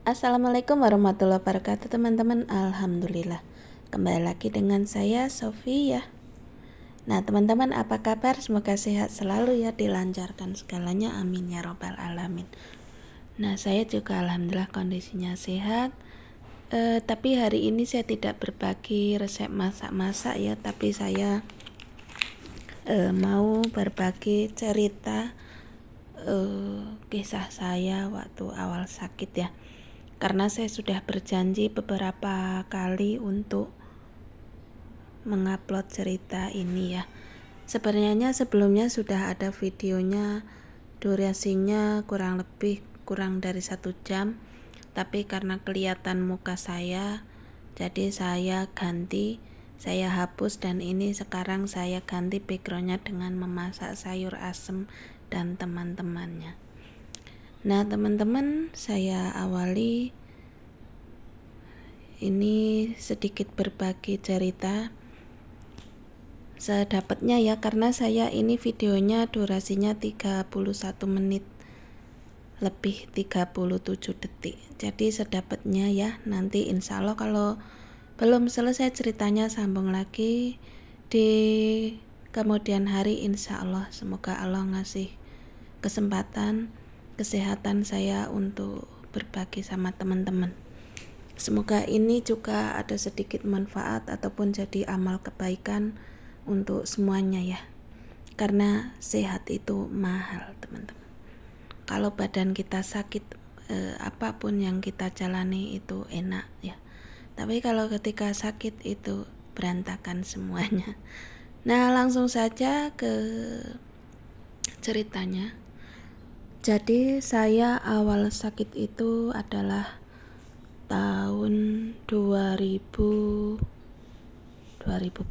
Assalamualaikum warahmatullahi wabarakatuh teman-teman. Alhamdulillah kembali lagi dengan saya Sofi ya. Nah teman-teman, apa kabar? Semoga sehat selalu ya, dilancarkan segalanya, amin ya robbal alamin. Nah saya juga alhamdulillah kondisinya sehat. Tapi hari ini saya tidak berbagi resep masak-masak ya, tapi saya mau berbagi cerita kisah saya waktu awal sakit ya. Karena saya sudah berjanji beberapa kali untuk mengupload cerita ini ya. Sebenarnya sebelumnya sudah ada videonya, durasinya kurang dari 1 jam, tapi karena kelihatan muka saya, jadi saya hapus, dan ini sekarang saya ganti backgroundnya dengan memasak sayur asem dan teman-temannya. Nah teman-teman, saya awali ini sedikit berbagi cerita sedapatnya ya, karena saya ini videonya durasinya 31 menit lebih 37 detik, jadi sedapatnya ya. Nanti insya Allah kalau belum selesai ceritanya sambung lagi di kemudian hari, insya Allah. Semoga Allah ngasih kesempatan kesehatan saya untuk berbagi sama teman-teman. Semoga ini juga ada sedikit manfaat ataupun jadi amal kebaikan untuk semuanya ya. Karena sehat itu mahal teman-teman. Kalau badan kita sakit, apapun yang kita jalani itu enak ya. Tapi kalau ketika sakit itu berantakan semuanya. Nah langsung saja ke ceritanya. Jadi saya awal sakit itu adalah tahun 2000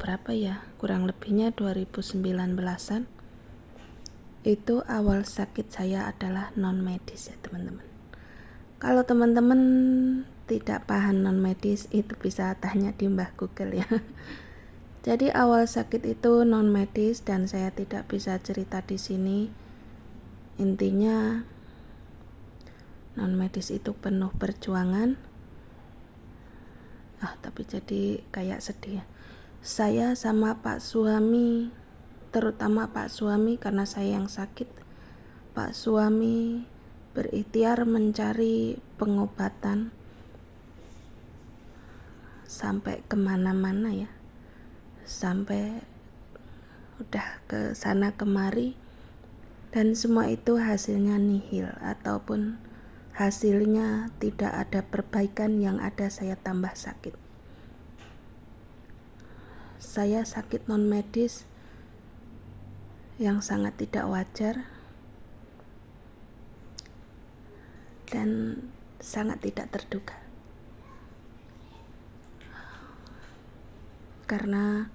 berapa ya, kurang lebihnya 2019-an. Itu awal sakit saya adalah non medis ya teman-teman. Kalau teman-teman tidak paham non medis, itu bisa tanya di Mbah Google ya. Jadi awal sakit itu non medis dan saya tidak bisa cerita di sini. Intinya non medis itu penuh perjuangan. Tapi jadi kayak sedih ya. Saya sama Pak suami, terutama Pak suami karena saya yang sakit, Pak suami berikhtiar mencari pengobatan sampai kemana-mana ya, sampai udah ke sana kemari, dan semua itu hasilnya nihil, ataupun hasilnya tidak ada perbaikan, yang ada saya tambah sakit. Saya sakit non medis yang sangat tidak wajar dan sangat tidak terduga. Karena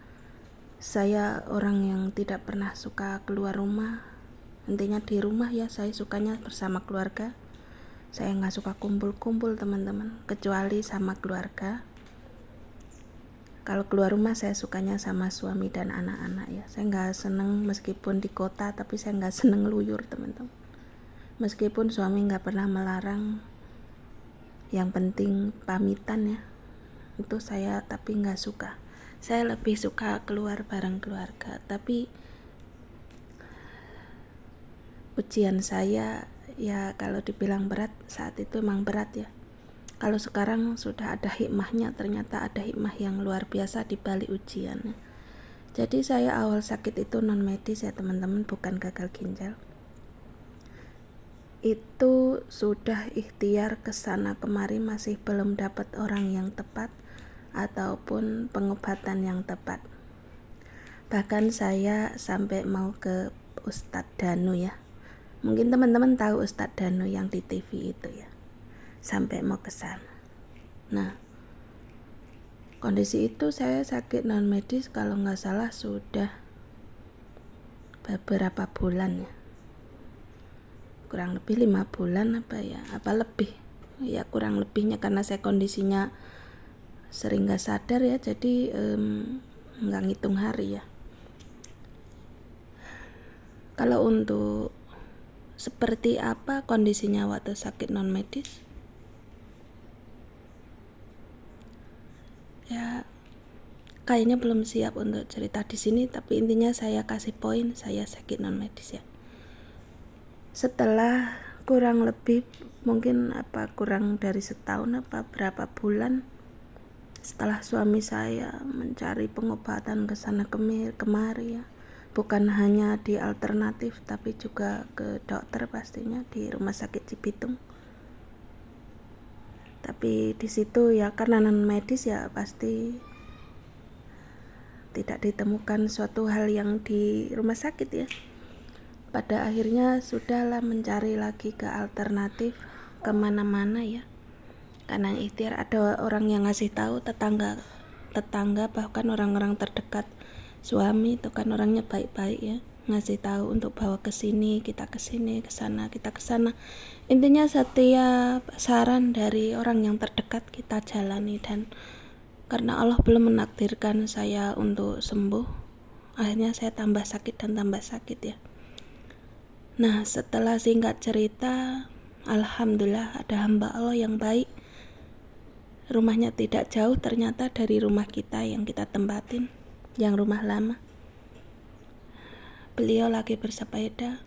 saya orang yang tidak pernah suka keluar rumah. Intinya di rumah ya, saya sukanya bersama keluarga. Saya nggak suka kumpul-kumpul teman-teman, kecuali sama keluarga. Kalau keluar rumah saya sukanya sama suami dan anak-anak ya. Saya nggak seneng meskipun di kota, tapi saya nggak seneng luyur teman-teman. Meskipun suami nggak pernah melarang, yang penting pamitan ya, itu saya tapi nggak suka. Saya lebih suka keluar bareng keluarga. Tapi ujian saya ya, kalau dibilang berat saat itu emang berat ya. Kalau sekarang sudah ada hikmahnya, ternyata ada hikmah yang luar biasa di balik ujiannya. Jadi saya awal sakit itu non medis ya teman-teman, bukan gagal ginjal. Itu sudah ikhtiar kesana kemari, masih belum dapat orang yang tepat ataupun pengobatan yang tepat. Bahkan saya sampai mau ke Ustadz Danu ya. Mungkin teman-teman tahu Ustadz Danu yang di TV itu ya. Sampai mau ke sana. Nah, kondisi itu saya sakit non medis kalau nggak salah sudah beberapa bulan ya. Kurang lebih 5 bulan apa lebih. Ya kurang lebihnya, karena saya kondisinya sering nggak sadar ya, jadi nggak ngitung hari ya. Kalau untuk seperti apa kondisinya waktu sakit non medis, ya kayaknya belum siap untuk cerita di sini, tapi intinya saya kasih poin, saya sakit non medis ya. Setelah kurang lebih mungkin kurang dari setahun berapa bulan setelah suami saya mencari pengobatan ke sana kemari ya, bukan hanya di alternatif tapi juga ke dokter pastinya di rumah sakit Cibitung. Tapi di situ ya karena non medis ya pasti tidak ditemukan suatu hal yang di rumah sakit ya. Pada akhirnya sudahlah mencari lagi ke alternatif kemana-mana ya. Karena ikhtiar ada orang yang ngasih tahu, tetangga bahkan orang-orang terdekat suami itu kan orangnya baik-baik ya, ngasih tahu untuk bawa ke sini, kita ke sini, ke sana, kita ke sana. Intinya setiap saran dari orang yang terdekat kita jalani, dan karena Allah belum menakdirkan saya untuk sembuh, akhirnya saya tambah sakit dan tambah sakit ya. Nah, setelah singkat cerita, alhamdulillah ada hamba Allah yang baik. Rumahnya tidak jauh ternyata dari rumah kita yang kita tempatin, yang rumah lama. Beliau lagi bersepeda.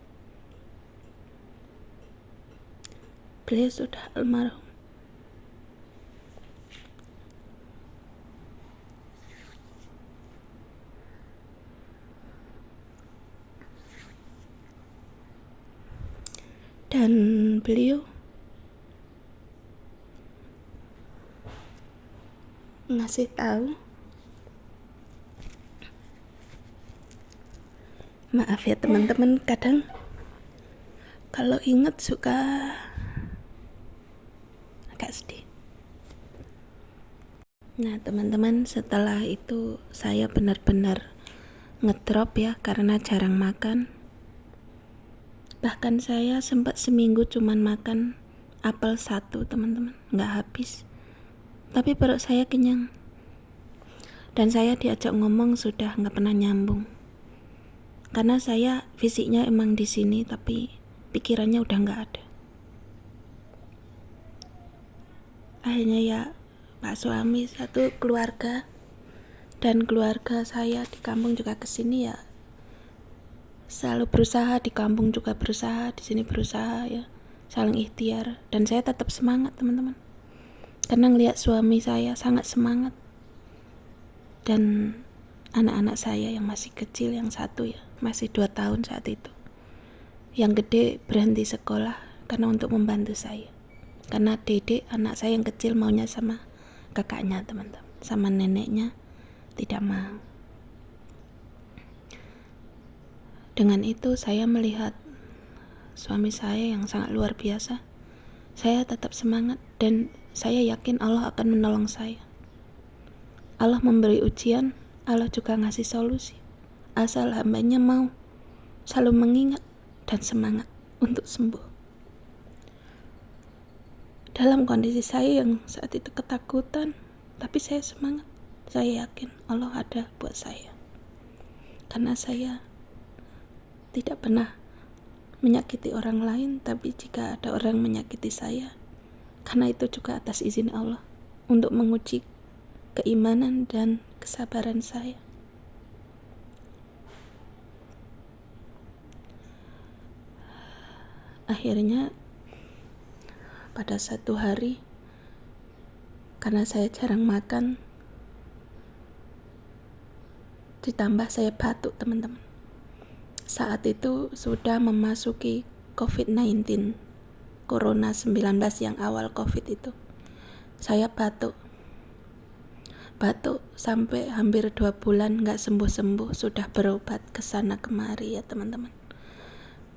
Beliau sudah almarhum. Dan beliau ngasih tahu, maaf ya teman-teman, kadang kalau ingat suka agak sedih. Nah teman-teman, setelah itu saya benar-benar ngedrop ya, karena jarang makan. Bahkan saya sempat seminggu cuman makan apel 1 teman-teman, nggak habis. Tapi perut saya kenyang. Dan saya diajak ngomong sudah nggak pernah nyambung. Karena saya fisiknya emang di sini, tapi pikirannya udah nggak ada. Akhirnya ya Pak suami satu keluarga dan keluarga saya di kampung juga kesini ya, selalu berusaha, di kampung juga berusaha, di sini berusaha ya, saling ikhtiar. Dan saya tetap semangat teman-teman, karena ngelihat suami saya sangat semangat, dan anak-anak saya yang masih kecil, yang satu ya masih 2 tahun saat itu, yang gede berhenti sekolah karena untuk membantu saya. Karena dedek anak saya yang kecil maunya sama kakaknya teman-teman, sama neneknya tidak mau. Dengan itu saya melihat suami saya yang sangat luar biasa. Saya tetap semangat dan saya yakin Allah akan menolong saya. Allah memberi ujian, Allah juga ngasih solusi, asal hambanya mau selalu mengingat dan semangat untuk sembuh. Dalam kondisi saya yang saat itu ketakutan, tapi saya semangat. Saya yakin Allah ada buat saya, karena saya tidak pernah menyakiti orang lain. Tapi jika ada orang menyakiti saya, karena itu juga atas izin Allah untuk menguji keimanan dan kesabaran saya. Akhirnya pada satu hari, karena saya jarang makan, ditambah saya batuk teman-teman. Saat itu sudah memasuki COVID-19, Corona 19 yang awal COVID itu. Saya batuk sampai hampir 2 bulan gak sembuh-sembuh. Sudah berobat ke sana kemari ya teman-teman.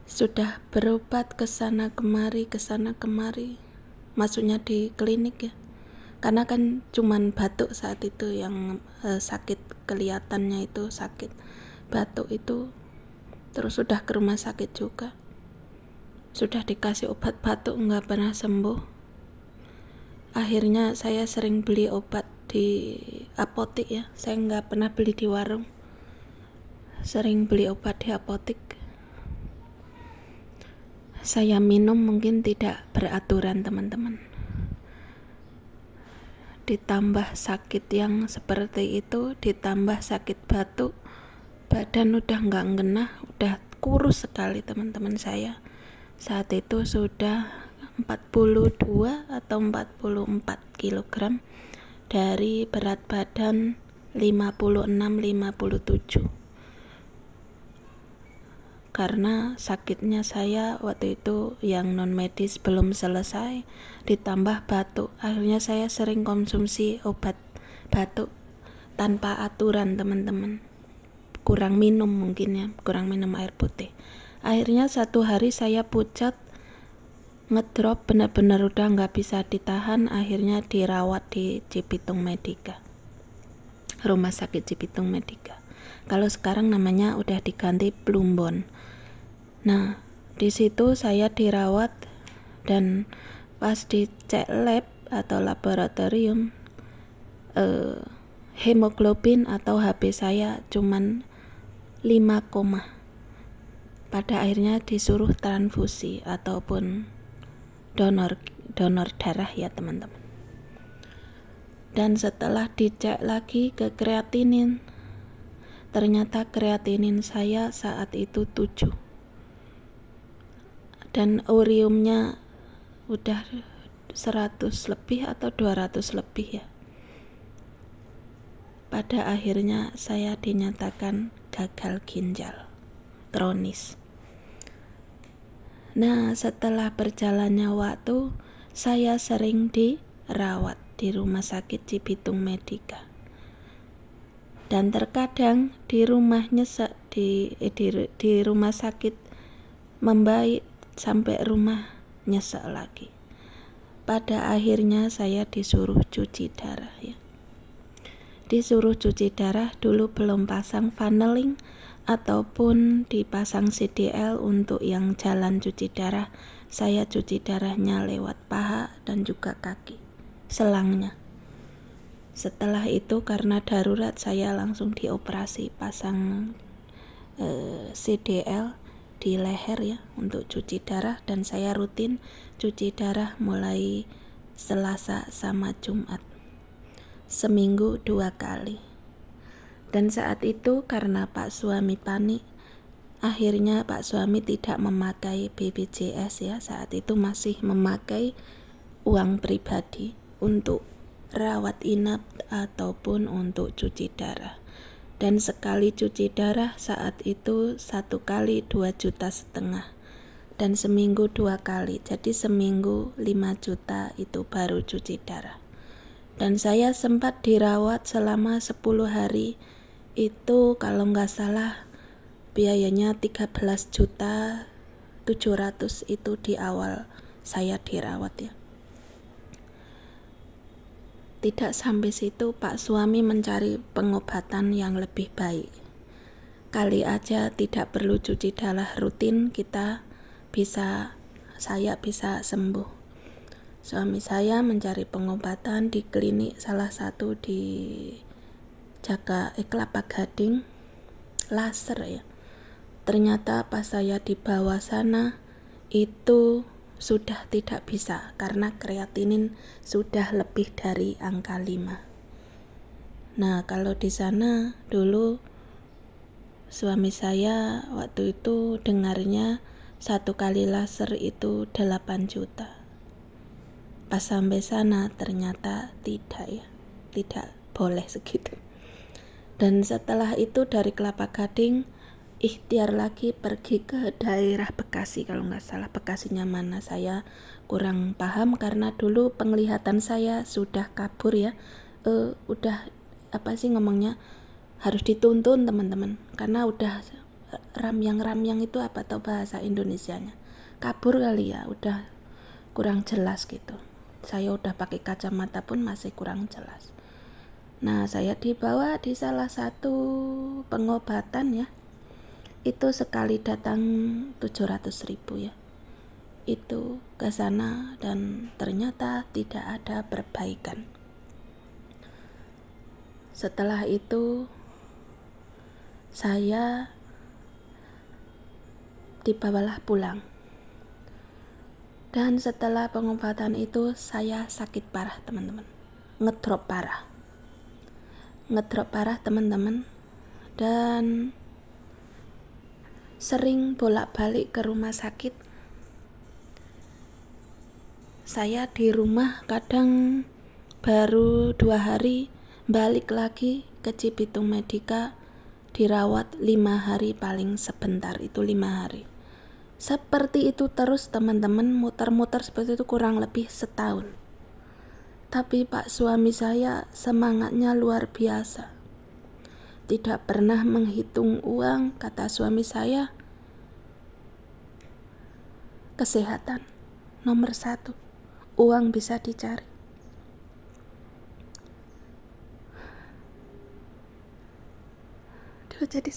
Sudah berobat ke sana kemari, masuknya di klinik ya. Karena kan cuman batuk saat itu yang sakit, kelihatannya itu sakit batuk itu. Terus sudah ke rumah sakit juga, sudah dikasih obat batuk nggak pernah sembuh. Akhirnya saya sering beli obat di apotek ya, saya nggak pernah beli di warung, sering beli obat di apotek. Saya minum mungkin tidak beraturan teman-teman, ditambah sakit yang seperti itu, ditambah sakit batuk, badan udah nggak ngenah, udah kurus sekali teman-teman saya. Saat itu sudah 42 atau 44 kg dari berat badan 56-57. Karena sakitnya saya waktu itu yang non medis belum selesai, ditambah batuk, akhirnya saya sering konsumsi obat batuk tanpa aturan teman-teman. Kurang minum mungkin ya, kurang minum air putih. Akhirnya satu hari saya pucat, ngedrop, benar-benar udah nggak bisa ditahan. Akhirnya dirawat di Cibitung Medika, Rumah Sakit Cibitung Medika. Kalau sekarang namanya udah diganti Plumbon. Nah, di situ saya dirawat dan pas dicek lab atau laboratorium, hemoglobin atau HB saya cuman 5, pada akhirnya disuruh transfusi ataupun donor darah ya teman-teman. Dan setelah dicek lagi ke kreatinin, ternyata kreatinin saya saat itu 7 dan uriumnya udah 100 lebih atau 200 lebih ya. Pada akhirnya saya dinyatakan gagal ginjal kronis. Nah, setelah berjalannya waktu, saya sering dirawat di Rumah Sakit Cibitung Medika. Dan terkadang di rumahnya di rumah sakit membaik, sampai rumah nyesek lagi. Pada akhirnya saya disuruh cuci darah ya. Disuruh cuci darah, dulu belum pasang funneling ataupun dipasang CDL untuk yang jalan cuci darah. Saya cuci darahnya lewat paha dan juga kaki, selangnya. Setelah itu karena darurat saya langsung dioperasi, pasang CDL di leher ya untuk cuci darah, dan saya rutin cuci darah mulai Selasa sama Jumat, seminggu 2 kali. Dan saat itu karena Pak suami panik, akhirnya Pak suami tidak memakai BPJS ya, saat itu masih memakai uang pribadi untuk rawat inap ataupun untuk cuci darah. Dan sekali cuci darah saat itu 1 kali 2,5 juta, dan seminggu 2 kali, jadi seminggu 5 juta itu baru cuci darah. Dan saya sempat dirawat selama 10 hari, itu kalau nggak salah biayanya 13,7 juta itu di awal saya dirawat ya. Tidak sampai situ, Pak suami mencari pengobatan yang lebih baik. Kali aja tidak perlu cuci darah rutin, saya bisa sembuh. Suami saya mencari pengobatan di klinik salah satu di Kelapa Gading, laser ya. Ternyata pas saya dibawa sana itu sudah tidak bisa karena kreatinin sudah lebih dari angka 5. Nah, kalau di sana dulu suami saya waktu itu dengarnya 1 kali laser itu 8 juta. Pas sampai sana ternyata tidak ya, tidak boleh segitu. Dan setelah itu dari Kelapa Gading ikhtiar lagi pergi ke daerah Bekasi, kalau nggak salah Bekasinya mana saya kurang paham karena dulu penglihatan saya sudah kabur ya. Udah harus dituntun teman-teman, karena udah ramyang itu apa tau bahasa Indonesianya, kabur kali ya, udah kurang jelas gitu. Saya udah pakai kacamata pun masih kurang jelas. Nah, saya dibawa di salah satu pengobatan ya, itu sekali datang 700.000 ya, itu ke sana dan ternyata tidak ada perbaikan. Setelah itu saya dibawalah pulang, dan setelah pengobatan itu saya sakit parah teman-teman. ngedrop parah teman-teman, dan sering bolak-balik ke rumah sakit. Saya di rumah kadang baru 2 hari, balik lagi ke Cibitung Medika, dirawat 5 hari, paling sebentar itu 5 hari. Seperti itu terus teman-teman, muter-muter seperti itu kurang lebih setahun. Tapi Pak suami saya semangatnya luar biasa, tidak pernah menghitung uang. Kata suami saya, kesehatan nomor 1, uang bisa dicari. Jadi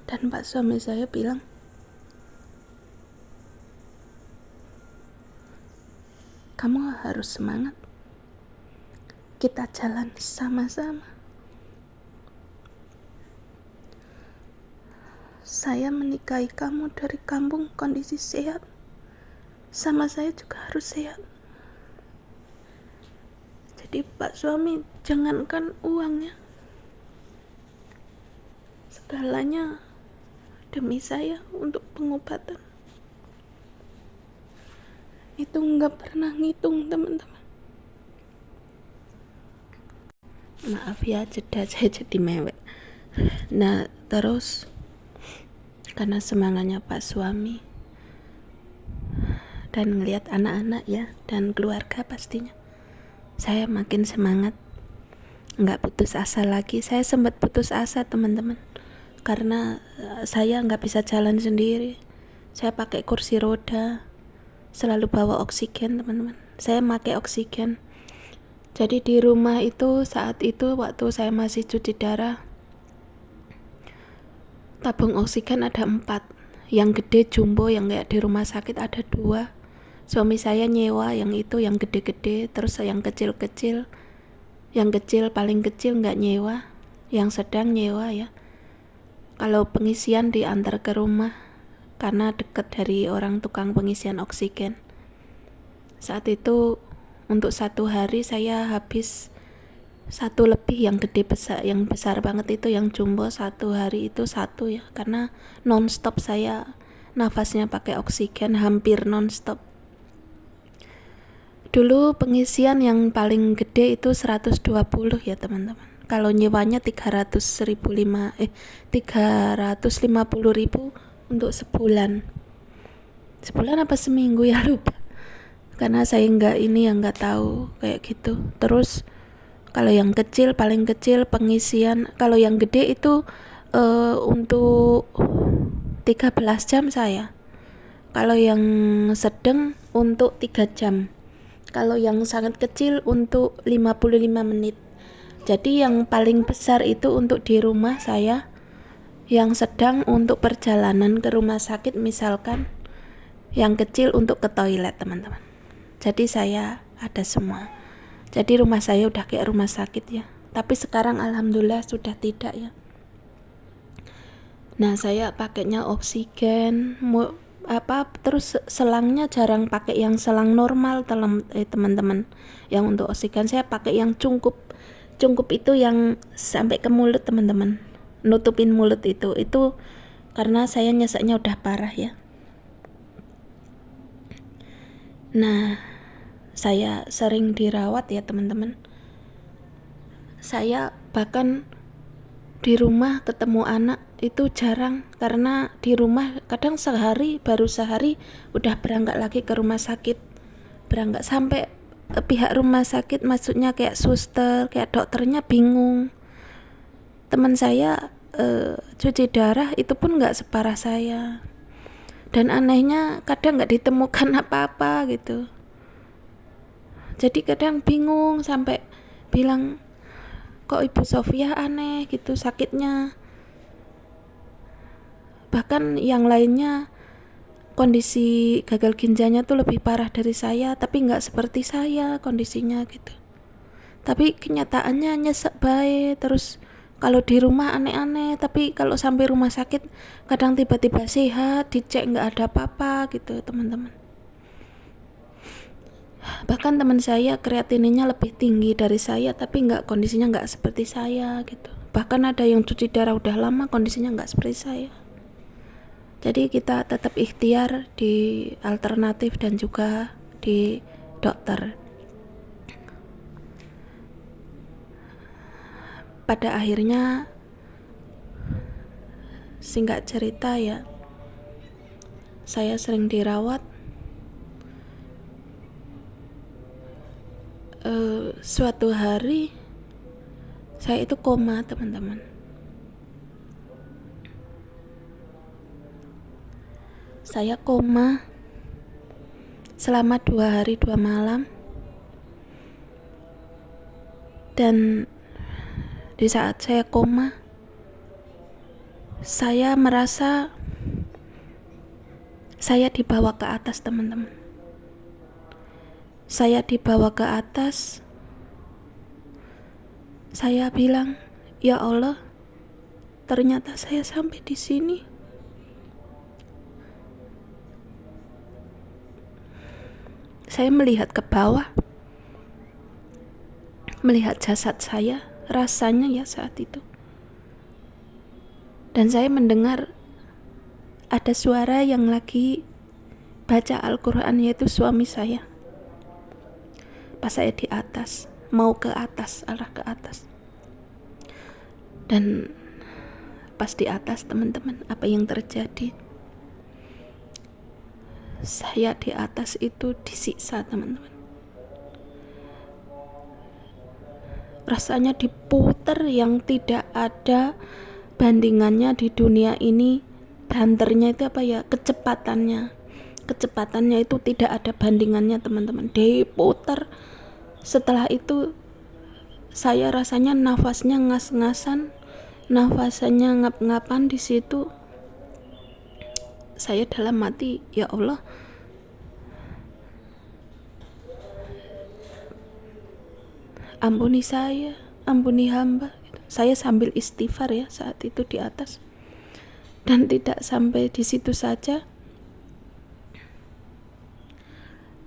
dan Pak suami saya bilang, kamu harus semangat, kita jalan sama-sama. Saya menikahi kamu dari kampung kondisi sehat, sama saya juga harus sehat. Jadi Pak suami, jangankan uangnya, segalanya demi saya untuk pengobatan. Itu nggak pernah ngitung teman-teman. Maaf ya, jeda saya jadi mewek. Nah terus karena semangatnya Pak suami dan ngelihat anak-anak ya, dan keluarga pastinya, saya makin semangat, nggak putus asa lagi. Saya sempat putus asa teman-teman, karena saya nggak bisa jalan sendiri. Saya pakai kursi roda, selalu bawa oksigen teman-teman. Saya pakai oksigen. Jadi di rumah itu saat itu waktu saya masih cuci darah, tabung oksigen ada 4. Yang gede jumbo yang kayak di rumah sakit ada 2. Suami saya nyewa yang itu, yang gede-gede. Terus yang kecil-kecil, yang kecil paling kecil nggak nyewa, yang sedang nyewa ya. Kalau pengisian diantar ke rumah karena dekat dari orang tukang pengisian oksigen. Saat itu untuk 1 hari saya habis 1 lebih yang gede besar, yang besar banget itu yang jumbo. 1 hari itu 1 ya, karena nonstop saya nafasnya pakai oksigen, hampir nonstop. Dulu pengisian yang paling gede itu 120 ya teman-teman. Kalau nyewanya 350.000 untuk sebulan. Sebulan apa seminggu ya, lupa. Karena saya nggak tahu kayak gitu. Terus kalau yang kecil, paling kecil pengisian, kalau yang gede itu untuk 13 jam saya. Kalau yang sedang untuk 3 jam. Kalau yang sangat kecil untuk 55 menit. Jadi yang paling besar itu untuk di rumah saya, yang sedang untuk perjalanan ke rumah sakit misalkan, yang kecil untuk ke toilet teman-teman. Jadi saya ada semua. Jadi rumah saya udah kayak rumah sakit ya. Tapi sekarang alhamdulillah sudah tidak ya. Nah saya pakainya oksigen, terus selangnya jarang pakai yang selang normal teman-teman. Yang untuk oksigen saya pakai yang cungkup itu yang sampai ke mulut teman-teman, nutupin mulut itu karena saya nyeseknya udah parah ya. Nah saya sering dirawat ya teman-teman. Saya bahkan di rumah ketemu anak itu jarang, karena di rumah kadang baru sehari udah berangkat lagi ke rumah sakit. Berangkat sampai pihak rumah sakit, maksudnya kayak suster, kayak dokternya bingung. Teman saya cuci darah itu pun nggak separah saya. Dan anehnya kadang nggak ditemukan apa-apa gitu. Jadi kadang bingung sampai bilang, kok Ibu Sofia aneh gitu sakitnya. Bahkan yang lainnya kondisi gagal ginjalnya tuh lebih parah dari saya, tapi nggak seperti saya kondisinya gitu. Tapi kenyataannya nyesek baik. Terus kalau di rumah aneh-aneh, tapi kalau sampai rumah sakit kadang tiba-tiba sehat, dicek nggak ada apa-apa gitu teman-teman. Bahkan teman saya kreatininnya lebih tinggi dari saya, tapi kondisinya nggak seperti saya gitu. Bahkan ada yang cuci darah udah lama kondisinya nggak seperti saya. Jadi kita tetap ikhtiar di alternatif dan juga di dokter. Pada akhirnya, singkat cerita ya, saya sering dirawat. Suatu hari saya itu koma, teman-teman. Saya koma selama 2 hari 2 malam. Dan di saat saya koma, saya merasa saya dibawa ke atas, teman-teman. Saya dibawa ke atas. Saya bilang, "Ya Allah, ternyata saya sampai di sini." Saya melihat ke bawah, melihat jasad saya, rasanya ya saat itu. Dan saya mendengar ada suara yang lagi baca Al-Quran, yaitu suami saya. Pas saya di atas, mau ke atas, arah ke atas. Dan pas di atas, teman-teman, apa yang terjadi? Saya di atas itu disiksa, teman-teman. Rasanya diputer yang tidak ada bandingannya di dunia ini. Banternya itu apa ya? Kecepatannya itu tidak ada bandingannya, teman-teman. Diputer. Setelah itu saya rasanya nafasnya ngas-ngasan, nafasnya ngap-ngapan di situ. Saya dalam hati, ya Allah, ampuni saya, ampuni hamba. Saya sambil istighfar ya saat itu di atas. Dan tidak sampai di situ saja.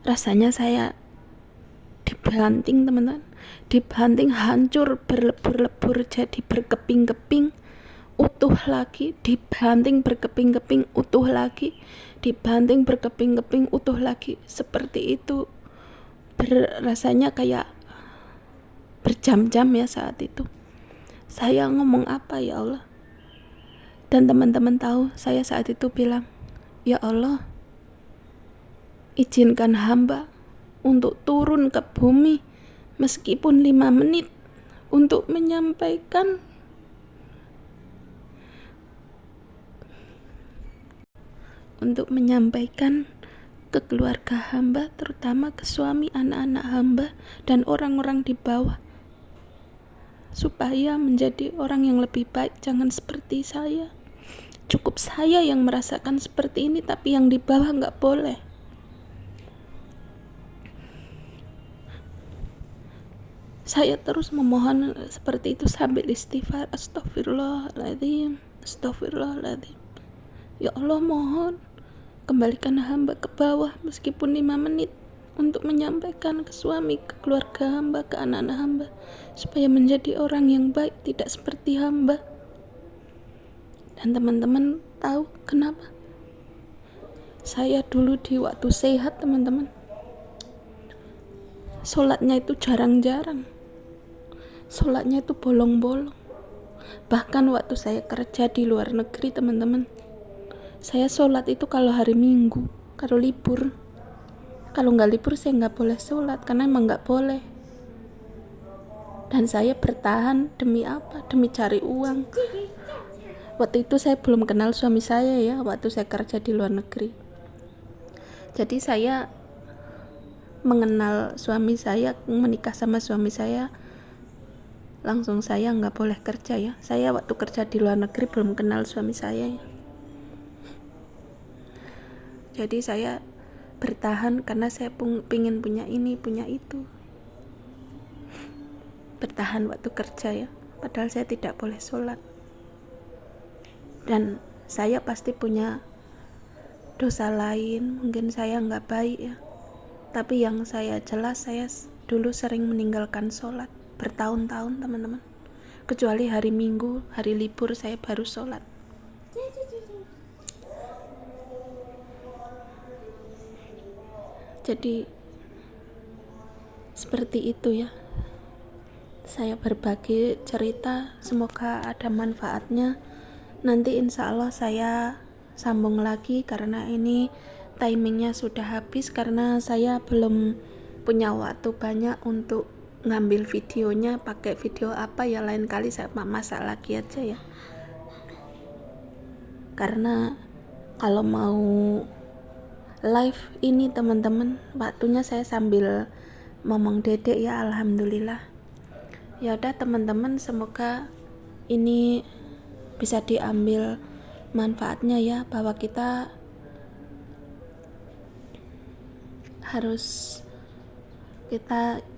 Rasanya saya dibanting, teman-teman. Dibanting hancur, berlebur-lebur jadi berkeping-keping, utuh lagi, dibanting berkeping-keping, utuh lagi, dibanting berkeping-keping, utuh lagi. Seperti itu. Rasanya kayak berjam-jam ya saat itu. Saya ngomong apa ya Allah? Dan teman-teman tahu, saya saat itu bilang, "Ya Allah, izinkan hamba untuk turun ke bumi meskipun 5 menit untuk menyampaikan ke keluarga hamba, terutama ke suami, anak-anak hamba, dan orang-orang di bawah, supaya menjadi orang yang lebih baik. Jangan seperti saya. Cukup saya yang merasakan seperti ini, tapi yang di bawah nggak boleh." Saya terus memohon seperti itu sambil istighfar, astagfirullahaladzim, astagfirullahaladzim. Ya Allah, mohon kembalikan hamba ke bawah meskipun 5 menit untuk menyampaikan ke suami, ke keluarga hamba, ke anak-anak hamba, supaya menjadi orang yang baik, tidak seperti hamba. Dan teman-teman tahu kenapa? Saya dulu di waktu sehat, teman-teman, sholatnya itu jarang-jarang. Sholatnya itu bolong-bolong. Bahkan waktu saya kerja di luar negeri, teman-teman, saya sholat itu kalau hari Minggu, kalau libur. Kalau nggak libur saya nggak boleh sholat, karena emang nggak boleh. Dan saya bertahan demi apa? Demi cari uang. Waktu itu saya belum kenal suami saya ya, waktu saya kerja di luar negeri. Jadi saya mengenal suami saya, menikah sama suami saya, langsung saya nggak boleh kerja ya. Saya waktu kerja di luar negeri belum kenal suami saya ya. Jadi saya bertahan karena saya pingin punya ini, punya itu. Bertahan waktu kerja ya, padahal saya tidak boleh sholat. Dan saya pasti punya dosa lain, mungkin saya nggak baik ya. Tapi yang saya jelas, saya dulu sering meninggalkan sholat bertahun-tahun teman-teman. Kecuali hari Minggu, hari libur saya baru sholat. Jadi seperti itu ya, saya berbagi cerita, semoga ada manfaatnya. Nanti insya Allah saya sambung lagi karena ini timingnya sudah habis, karena saya belum punya waktu banyak untuk ngambil videonya. Pakai video apa ya, lain kali saya masak lagi aja ya, karena kalau mau live ini teman-teman, waktunya saya sambil ngomong dedek ya. Alhamdulillah. Ya udah teman-teman, semoga ini bisa diambil manfaatnya ya, bahwa kita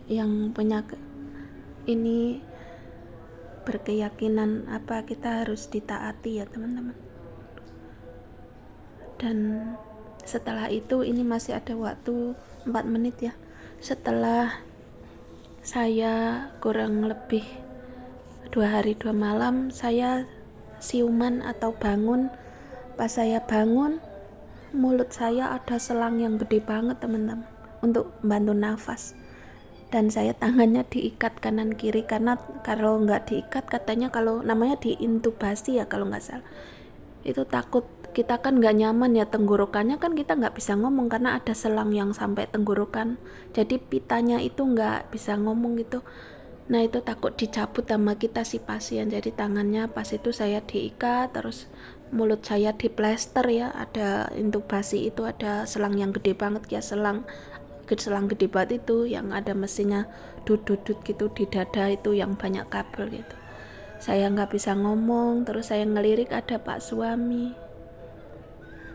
yang punya ini berkeyakinan apa, kita harus ditaati ya teman-teman. Dan setelah itu, ini masih ada waktu 4 menit ya, setelah saya kurang lebih 2 hari 2 malam saya siuman atau bangun. Pas saya bangun, mulut saya ada selang yang gede banget teman-teman untuk bantu nafas, dan saya tangannya diikat kanan kiri, karena kalau nggak diikat katanya, kalau namanya diintubasi ya kalau nggak salah, itu takut kita kan nggak nyaman ya tenggorokannya, kan kita nggak bisa ngomong karena ada selang yang sampai tenggorokan, jadi pitanya itu nggak bisa ngomong gitu. Nah itu takut dicabut sama kita si pasien, jadi tangannya pas itu saya diikat, terus mulut saya diplester ya, ada intubasi itu, ada selang yang gede banget ya, selang gede banget itu yang ada mesinnya dudut gitu di dada itu, yang banyak kabel gitu. Saya nggak bisa ngomong, terus saya ngelirik ada Pak suami,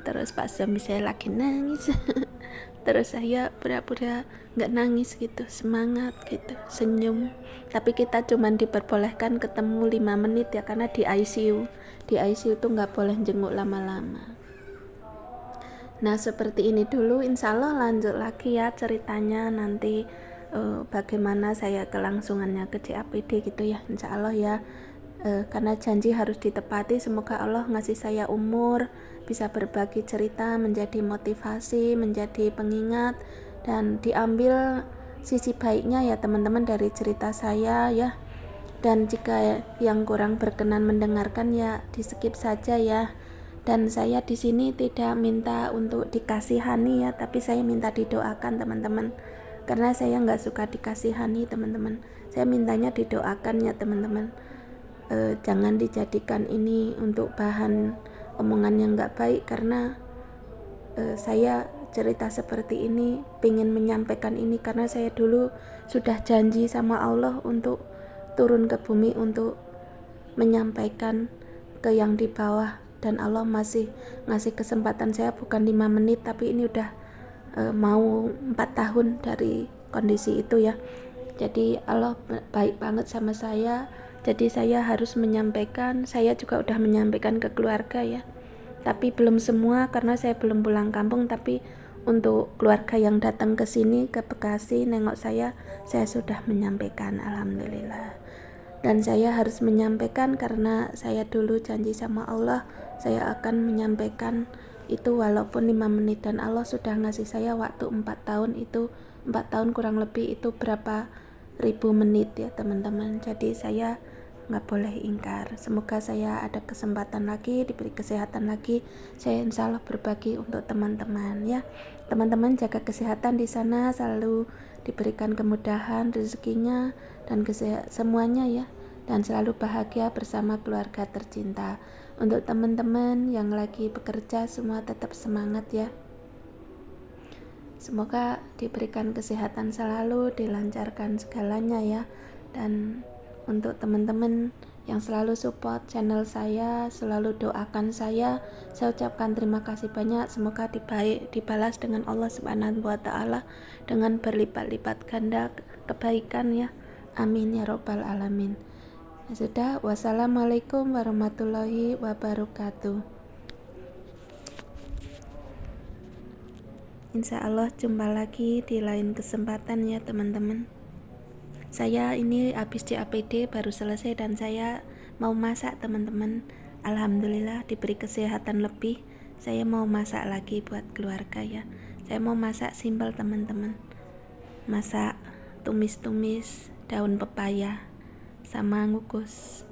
terus Pak suami saya lagi nangis terus saya pura-pura nggak nangis gitu, semangat gitu, senyum. Tapi kita cuman diperbolehkan ketemu 5 menit ya, karena di ICU tuh nggak boleh jenguk lama-lama. Nah seperti ini dulu, insya Allah lanjut lagi ya ceritanya nanti, bagaimana saya kelangsungannya ke CAPD gitu ya, insya Allah ya. Karena janji harus ditepati, semoga Allah ngasih saya umur, bisa berbagi cerita, menjadi motivasi, menjadi pengingat, dan diambil sisi baiknya ya teman-teman dari cerita saya ya. Dan jika yang kurang berkenan mendengarkan ya di skip saja ya. Dan saya di sini tidak minta untuk dikasihani ya, tapi saya minta didoakan teman-teman, karena saya nggak suka dikasihani teman-teman. Saya mintanya didoakan ya teman-teman. Jangan dijadikan ini untuk bahan omongan yang nggak baik, karena saya cerita seperti ini pengen menyampaikan ini karena saya dulu sudah janji sama Allah untuk turun ke bumi untuk menyampaikan ke yang di bawah, dan Allah masih ngasih kesempatan saya bukan 5 menit, tapi ini udah mau 4 tahun dari kondisi itu ya. Jadi Allah baik banget sama saya. Jadi saya harus menyampaikan, saya juga udah menyampaikan ke keluarga ya, tapi belum semua karena saya belum pulang kampung. Tapi untuk keluarga yang datang ke sini, ke Bekasi nengok saya sudah menyampaikan, alhamdulillah. Dan saya harus menyampaikan karena saya dulu janji sama Allah, saya akan menyampaikan itu walaupun 5 menit, dan Allah sudah ngasih saya waktu 4 tahun. Itu 4 tahun kurang lebih itu berapa ribu menit ya teman-teman. Jadi saya nggak boleh ingkar. Semoga saya ada kesempatan lagi, diberi kesehatan lagi, saya insya Allah berbagi untuk teman-teman ya. Teman-teman jaga kesehatan di sana, selalu diberikan kemudahan rezekinya dan semuanya ya, dan selalu bahagia bersama keluarga tercinta. Untuk teman-teman yang lagi bekerja semua tetap semangat ya. Semoga diberikan kesehatan selalu, dilancarkan segalanya ya. Dan untuk teman-teman yang selalu support channel saya, selalu doakan saya ucapkan terima kasih banyak. Semoga dibalas dengan Allah Subhanahu wa Ta'ala dengan berlipat-lipat ganda kebaikan ya. Amin ya robbal alamin. Ya sudah, wassalamualaikum warahmatullahi wabarakatuh. Insya Allah jumpa lagi di lain kesempatan ya teman-teman. Saya ini habis di APD baru selesai dan saya mau masak teman-teman. Alhamdulillah diberi kesehatan lebih. Saya mau masak lagi buat keluarga ya. Saya mau masak simpel teman-teman. Masak tumis-tumis daun pepaya sama ngukus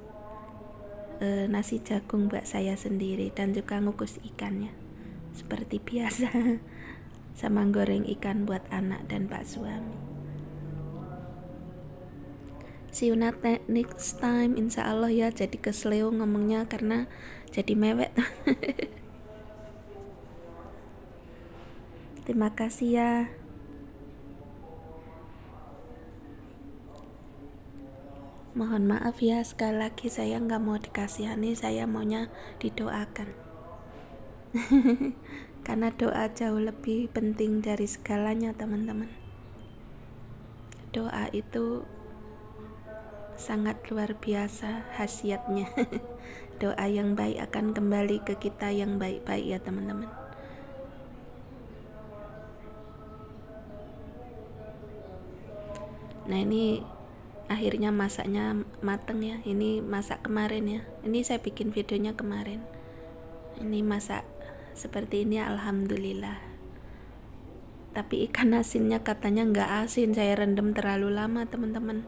nasi jagung buat saya sendiri dan juga ngukus ikannya seperti biasa. Sama goreng ikan buat anak dan pak suami. See you next time, insya Allah ya. Jadi kesleo ngomongnya karena jadi mewek. Terima kasih ya. Mohon maaf ya, sekali lagi saya nggak mau dikasihani, saya maunya didoakan. Karena doa jauh lebih penting dari segalanya teman-teman. Doa itu sangat luar biasa khasiatnya. Doa yang baik akan kembali ke kita yang baik-baik ya teman-teman. Nah ini akhirnya masaknya mateng ya. Ini masak kemarin ya. Ini saya bikin videonya kemarin. Ini masak seperti ini alhamdulillah. Tapi ikan asinnya katanya nggak asin, saya rendam terlalu lama teman-teman.